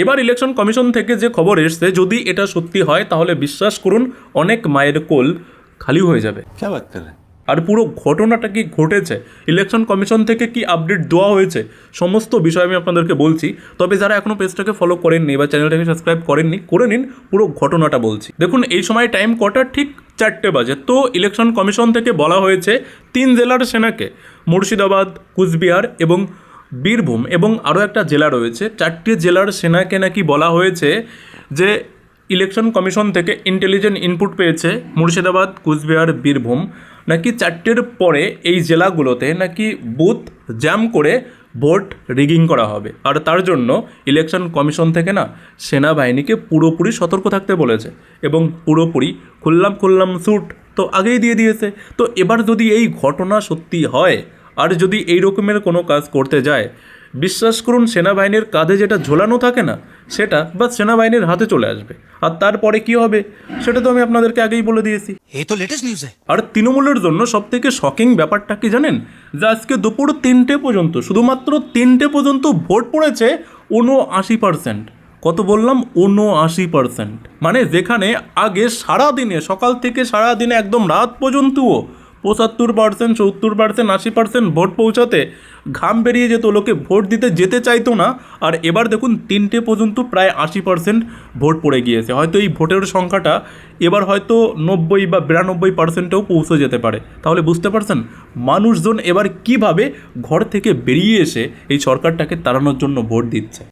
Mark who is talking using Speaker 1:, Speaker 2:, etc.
Speaker 1: এবার election commission থেকে যে খবর এসছে, যদি এটা সত্যি হয় তাহলে বিশ্বাস করুন অনেক মায়ের কোল খালি হয়ে যাবে। আর পুরো ঘটনাটা কি ঘটেছে, ইলেকশন কমিশন থেকে কি আপডেট দেওয়া হয়েছে, সমস্ত বিষয় আমি আপনাদেরকে বলছি। তবে যারা এখনও পেজটাকে ফলো করেননি বা চ্যানেলটাকে সাবস্ক্রাইব করেননি, করে নিন, পুরো ঘটনাটা বলছি। দেখুন এই সময় টাইম কটা, ঠিক 4টে বাজে। তো ইলেকশন কমিশন থেকে বলা হয়েছে 3 জেলার সেনাকে, মুর্শিদাবাদ, কুচবিহার এবং বীরভূম এবং আরও একটা জেলা রয়েছে, 4টে জেলার সেনাকে নাকি বলা হয়েছে যে ইলেকশন কমিশন থেকে ইন্টেলিজেন্ট ইনপুট পেয়েছে মুর্শিদাবাদ, কুচবিহার, বীরভূম নাকি 4টের পরে এই জেলাগুলোতে নাকি বুথ জ্যাম করে ভোট রিগিং করা হবে। আর তার জন্য ইলেকশন কমিশন থেকে না সেনাবাহিনীকে পুরোপুরি সতর্ক থাকতে বলেছে এবং পুরোপুরি খুল্লাম স্যুট তো আগেই দিয়ে দিয়েছে। তো এবার যদি এই ঘটনা সত্যি হয় আর যদি এই রকমের কোনো কাজ করতে যায়, বিশ্বাস করুন সেনাবাহিনীর কাঁধে যেটা ঝোলানো থাকে না সেটা বা সেনাবাহিনীর হাতে চলে আসবে। আর তারপরে কি হবে সেটা তো আমি আপনাদেরকে আগেই বলে দিয়েছি।
Speaker 2: এই তো লেটেস্ট নিউজ।
Speaker 1: আর তৃণমূলের জন্য সবথেকে শকিং ব্যাপারটা কি জানেন, যে আজকে দুপুর 3টে পর্যন্ত, শুধুমাত্র 3টে পর্যন্ত ভোট পড়েছে 79%। কত বললাম, 79%। মানে যেখানে আগে সারাদিনে, সকাল থেকে সারাদিনে একদম রাত পর্যন্তও 75%, 70%, 80% ভোট পৌঁছাতে ঘাম বেরিয়ে যেত, লোকে ভোট দিতে যেতে চাইতো না। আর এবার দেখুন 3টে পর্যন্ত প্রায় 80% ভোট পড়ে গিয়েছে। হয়তো এই ভোটের সংখ্যাটা এবার হয়তো 90 বা 92%ও পৌঁছে যেতে পারে। তাহলে বুঝতে পারছেন মানুষজন এবার কিভাবে ঘর থেকে বেরিয়ে এসে এই সরকারটাকে তাড়ানোর জন্য ভোট দিচ্ছে।